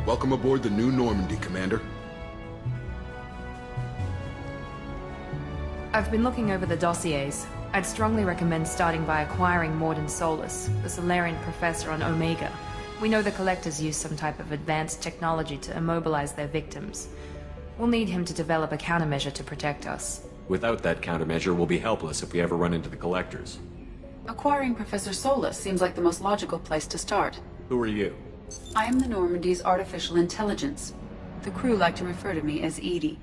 Welcome aboard the new Normandy, Commander. I've been looking over the dossiers. I'd strongly recommend starting by acquiring Morden Solus, the Solarian professor on Omega. We know the Collectors use some type of advanced technology to immobilize their victims. We'll need him to develop a countermeasure to protect us. Without that countermeasure, we'll be helpless if we ever run into the Collectors. Acquiring Professor Solus seems like the most logical place to start. Who are you? I am the Normandy's artificial intelligence. The crew like to refer to me as Edie.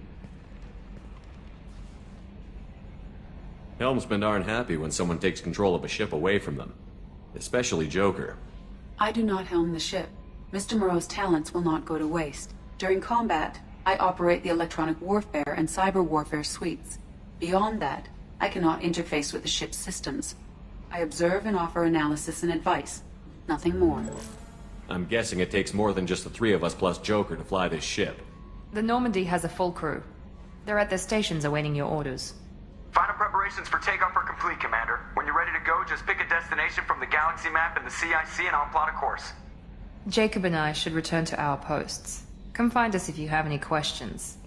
Helmsmen aren't happy when someone takes control of a ship away from them. Especially Joker. I do not helm the ship. Mr. Moreau's talents will not go to waste. During combat, I operate the electronic warfare and cyber warfare suites. Beyond that, I cannot interface with the ship's systems. I observe and offer analysis and advice. Nothing more. I'm guessing it takes more than just the three of us plus Joker to fly this ship. The Normandy has a full crew. They're at their stations awaiting your orders. Final preparations for takeoff are complete, Commander. When you're ready to go, just pick a destination from the galaxy map in the CIC and I'll plot a course. Jacob and I should return to our posts. Come find us if you have any questions.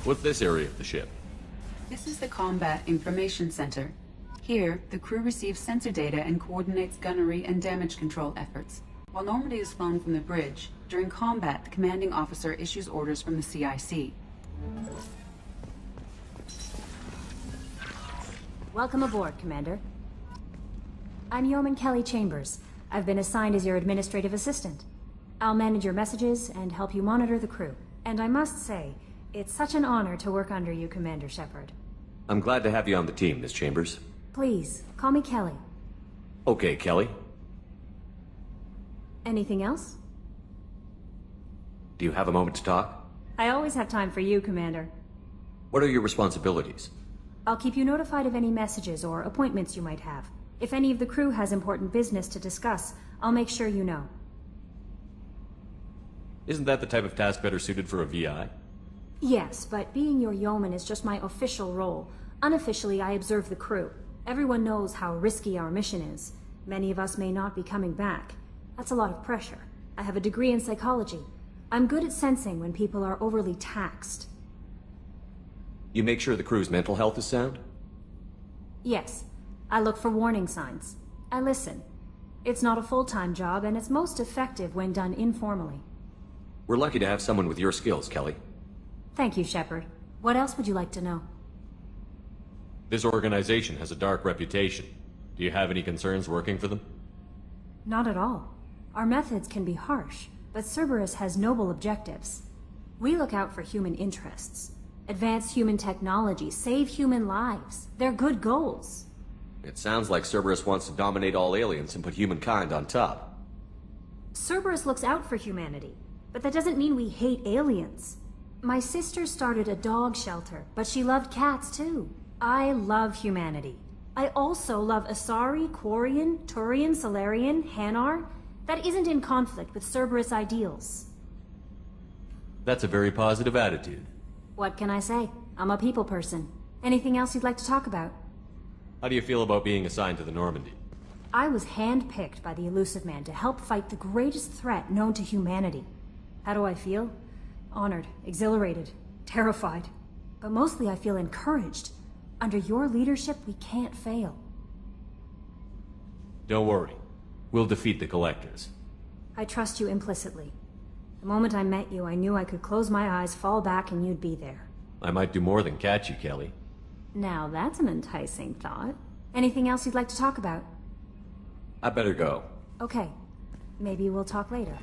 What's this area of the ship? This is the Combat Information Center. Here, the crew receives sensor data and coordinates gunnery and damage control efforts. While Normandy is flown from the bridge, during combat, the commanding officer issues orders from the CIC. Welcome aboard, Commander. I'm Yeoman Kelly Chambers. I've been assigned as your administrative assistant. I'll manage your messages and help you monitor the crew. And I must say, it's such an honor to work under you, Commander Shepard. I'm glad to have you on the team, Miss Chambers. Please, call me Kelly. Okay, Kelly. Anything else? Do you have a moment to talk? I always have time for you, Commander. What are your responsibilities? I'll keep you notified of any messages or appointments you might have. If any of the crew has important business to discuss, I'll make sure you know. Isn't that the type of task better suited for a VI? Yes, but being your yeoman is just my official role. Unofficially, I observe the crew. Everyone knows how risky our mission is. Many of us may not be coming back. That's a lot of pressure. I have a degree in psychology. I'm good at sensing when people are overly taxed. You make sure the crew's mental health is sound? Yes. I look for warning signs. I listen. It's not a full-time job, and it's most effective when done informally. We're lucky to have someone with your skills, Kelly. Thank you, Shepard. What else would you like to know? This organization has a dark reputation. Do you have any concerns working for them? Not at all. Our methods can be harsh, but Cerberus has noble objectives. We look out for human interests. Advance human technology, save human lives. They're good goals. It sounds like Cerberus wants to dominate all aliens and put humankind on top. Cerberus looks out for humanity, but that doesn't mean we hate aliens. My sister started a dog shelter, but she loved cats too. I love humanity. I also love Asari, Quarian, Turian, Solarian, Hanar. That isn't in conflict with Cerberus ideals. That's a very positive attitude. What can I say? I'm a people person. Anything else you'd like to talk about? How do you feel about being assigned to the Normandy? I was handpicked by the Elusive Man to help fight the greatest threat known to humanity. How do I feel? Honored, exhilarated, terrified. But mostly I feel encouraged. Under your leadership, we can't fail. Don't worry. We'll defeat the Collectors. I trust you implicitly. The moment I met you, I knew I could close my eyes, fall back, and you'd be there. I might do more than catch you, Kelly. Now that's an enticing thought. Anything else you'd like to talk about? I better go. Okay. Maybe we'll talk later.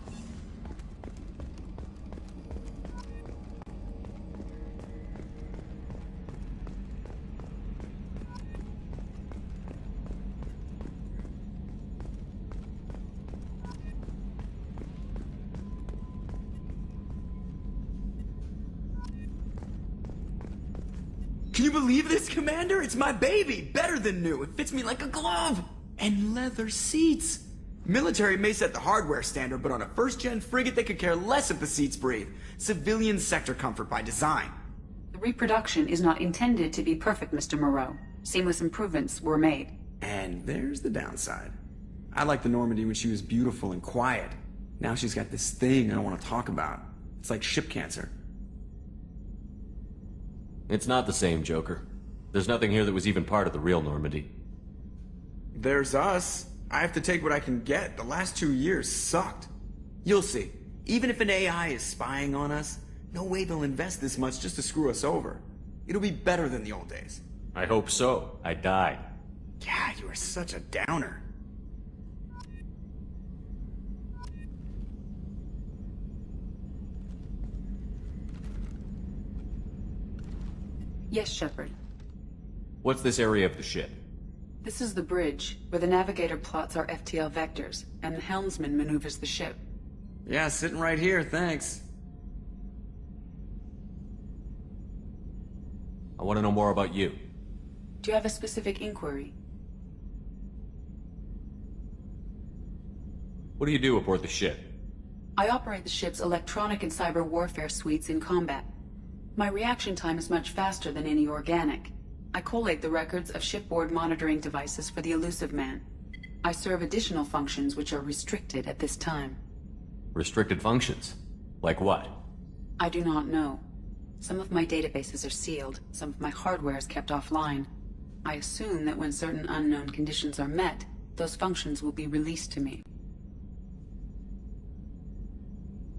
Can you believe this, Commander? It's my baby! Better than new. It fits me like a glove! And leather seats! Military may set the hardware standard, but on a first-gen frigate, they could care less if the seats breathe. Civilian sector comfort by design. The reproduction is not intended to be perfect, Mr. Moreau. Seamless improvements were made. And there's the downside. I liked the Normandy when she was beautiful and quiet. Now she's got this thing I don't want to talk about. It's like ship cancer. It's not the same, Joker. There's nothing here that was even part of the real Normandy. There's us. I have to take what I can get. The last 2 years sucked. You'll see. Even if an AI is spying on us, no way they'll invest this much just to screw us over. It'll be better than the old days. I hope so. I died. Yeah, you are such a downer. Yes, Shepard. What's this area of the ship? This is the bridge, where the navigator plots our FTL vectors, and the helmsman maneuvers the ship. Yeah, sitting right here, thanks. I want to know more about you. Do you have a specific inquiry? What do you do aboard the ship? I operate the ship's electronic and cyber warfare suites in combat. My reaction time is much faster than any organic. I collate the records of shipboard monitoring devices for the Elusive Man. I serve additional functions which are restricted at this time. Restricted functions? Like what? I do not know. Some of my databases are sealed, some of my hardware is kept offline. I assume that when certain unknown conditions are met, those functions will be released to me.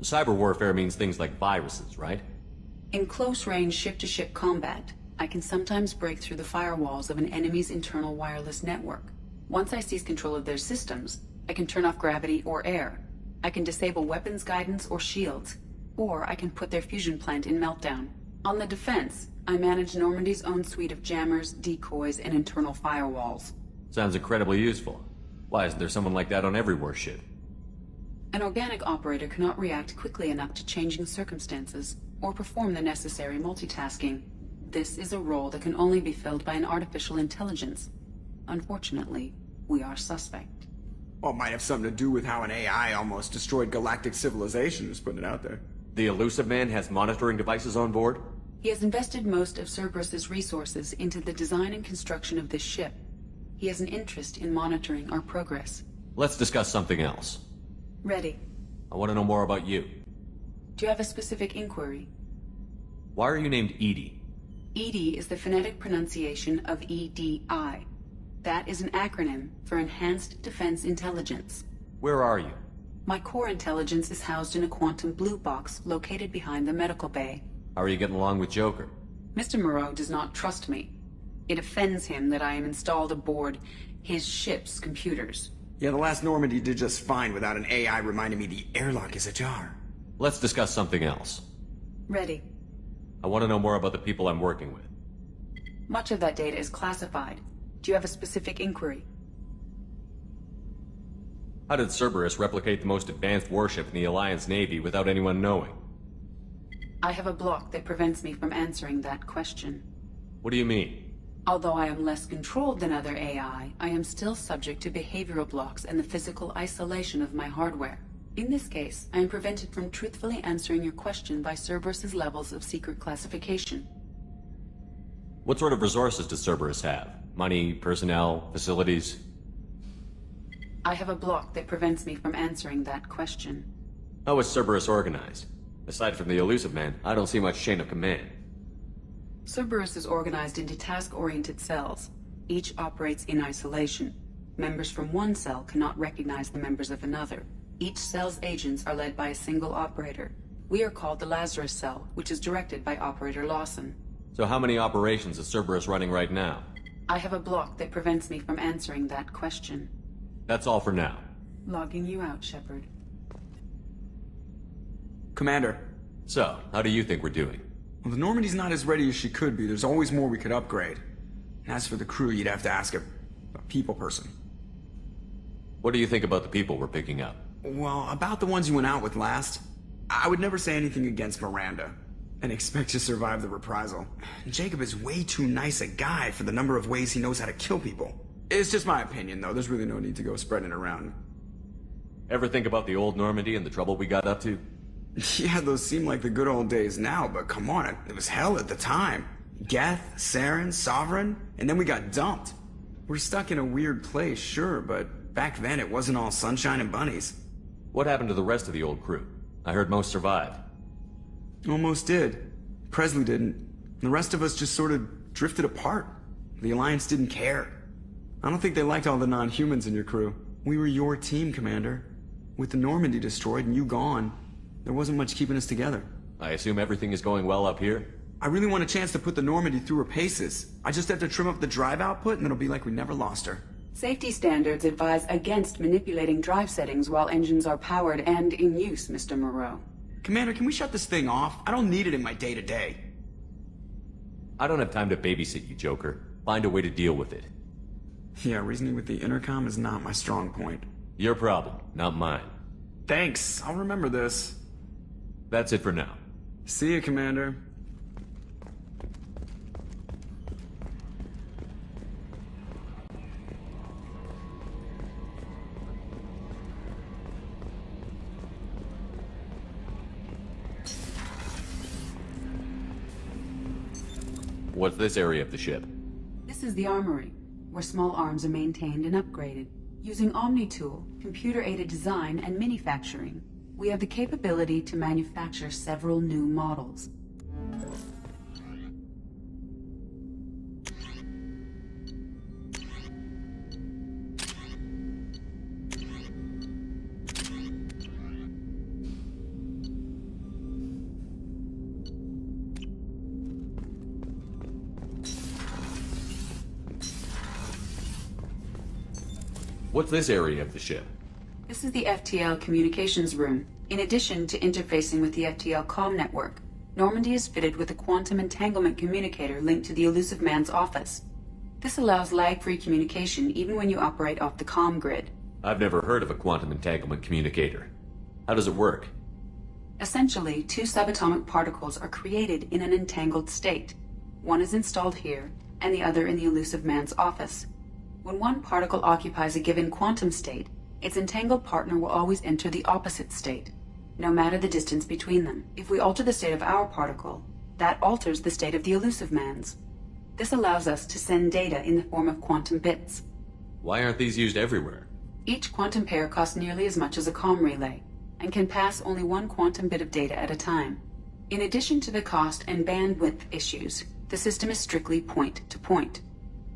Cyber warfare means things like viruses, right? In close-range ship-to-ship combat, I can sometimes break through the firewalls of an enemy's internal wireless network. Once I seize control of their systems, I can turn off gravity or air. I can disable weapons guidance or shields, or I can put their fusion plant in meltdown. On the defense, I manage Normandy's own suite of jammers, decoys, and internal firewalls. Sounds incredibly useful. Why isn't there someone like that on every warship? An organic operator cannot react quickly enough to changing circumstances, or perform the necessary multitasking. This is a role that can only be filled by an artificial intelligence. Unfortunately, we are suspect. Well, it might have something to do with how an AI almost destroyed galactic civilization, just putting it out there. The Elusive Man has monitoring devices on board? He has invested most of Cerberus's resources into the design and construction of this ship. He has an interest in monitoring our progress. Let's discuss something else. Ready. I want to know more about you. Do you have a specific inquiry? Why are you named Edie? EDI is the phonetic pronunciation of EDI. That is an acronym for Enhanced Defense Intelligence. Where are you? My core intelligence is housed in a quantum blue box located behind the medical bay. How are you getting along with Joker? Mr. Moreau does not trust me. It offends him that I am installed aboard his ship's computers. Yeah, the last Normandy did just fine without an AI reminding me the airlock is ajar. Let's discuss something else. Ready. I want to know more about the people I'm working with. Much of that data is classified. Do you have a specific inquiry? How did Cerberus replicate the most advanced warship in the Alliance Navy without anyone knowing? I have a block that prevents me from answering that question. What do you mean? Although I am less controlled than other AI, I am still subject to behavioral blocks and the physical isolation of my hardware. In this case, I am prevented from truthfully answering your question by Cerberus's levels of secret classification. What sort of resources does Cerberus have? Money, personnel, facilities? I have a block that prevents me from answering that question. How is Cerberus organized? Aside from the Elusive Man, I don't see much chain of command. Cerberus is organized into task-oriented cells. Each operates in isolation. Members from one cell cannot recognize the members of another. Each cell's agents are led by a single operator. We are called the Lazarus Cell, which is directed by Operator Lawson. So how many operations is Cerberus running right now? I have a block that prevents me from answering that question. That's all for now. Logging you out, Shepard. Commander. So, how do you think we're doing? Well, the Normandy's not as ready as she could be. There's always more we could upgrade. And as for the crew, you'd have to ask a people person. What do you think about the people we're picking up? Well, about the ones you went out with last, I would never say anything against Miranda and expect to survive the reprisal. Jacob is way too nice a guy for the number of ways he knows how to kill people. It's just my opinion, though. There's really no need to go spreading it around. Ever think about the old Normandy and the trouble we got up to? Yeah, those seem like the good old days now, but come on, it was hell at the time. Geth, Saren, Sovereign, and then we got dumped. We're stuck in a weird place, sure, but back then it wasn't all sunshine and bunnies. What happened to the rest of the old crew? I heard most survived. Almost did. Presley didn't. The rest of us just sort of drifted apart. The Alliance didn't care. I don't think they liked all the non-humans in your crew. We were your team, Commander. With the Normandy destroyed and you gone, there wasn't much keeping us together. I assume everything is going well up here? I really want a chance to put the Normandy through her paces. I just have to trim up the drive output and it'll be like we never lost her. Safety standards advise against manipulating drive settings while engines are powered and in use, Mr. Moreau. Commander, can we shut this thing off? I don't need it in my day-to-day. I don't have time to babysit you, Joker. Find a way to deal with it. Yeah, reasoning with the intercom is not my strong point. Your problem, not mine. Thanks, I'll remember this. That's it for now. See you, Commander. What's this area of the ship? This is the Armory, where small arms are maintained and upgraded. Using Omni-Tool, computer-aided design, and manufacturing, we have the capability to manufacture several new models. What's this area of the ship? This is the FTL communications room. In addition to interfacing with the FTL comm network, Normandy is fitted with a quantum entanglement communicator linked to the Elusive Man's office. This allows lag-free communication even when you operate off the comm grid. I've never heard of a quantum entanglement communicator. How does it work? Essentially, two subatomic particles are created in an entangled state. One is installed here, and the other in the Elusive Man's office. When one particle occupies a given quantum state, its entangled partner will always enter the opposite state, no matter the distance between them. If we alter the state of our particle, that alters the state of the Elusive Man's. This allows us to send data in the form of quantum bits. Why aren't these used everywhere? Each quantum pair costs nearly as much as a comm relay, and can pass only one quantum bit of data at a time. In addition to the cost and bandwidth issues, the system is strictly point-to-point.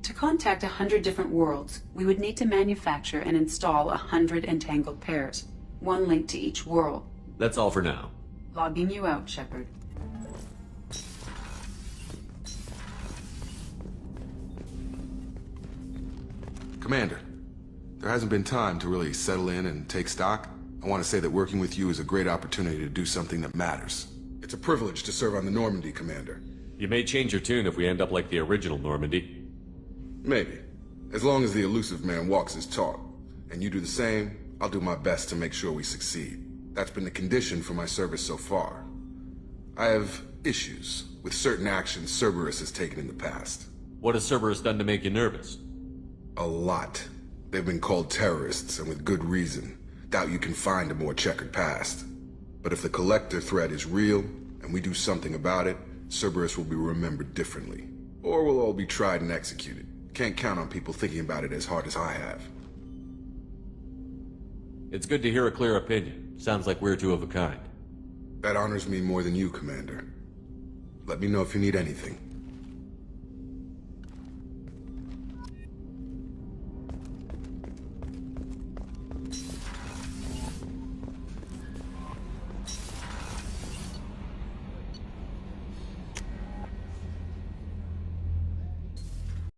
To contact 100 different worlds, we would need to manufacture and install 100 entangled pairs, one link to each world. That's all for now. Logging you out, Shepard. Commander, there hasn't been time to really settle in and take stock. I want to say that working with you is a great opportunity to do something that matters. It's a privilege to serve on the Normandy, Commander. You may change your tune if we end up like the original Normandy. Maybe. As long as the Elusive Man walks his talk, and you do the same, I'll do my best to make sure we succeed. That's been the condition for my service so far. I have issues with certain actions Cerberus has taken in the past. What has Cerberus done to make you nervous? A lot. They've been called terrorists, and with good reason. Doubt you can find a more checkered past. But if the Collector threat is real, and we do something about it, Cerberus will be remembered differently. Or we'll all be tried and executed. Can't count on people thinking about it as hard as I have. It's good to hear a clear opinion. Sounds like we're two of a kind. That honors me more than you, Commander. Let me know if you need anything.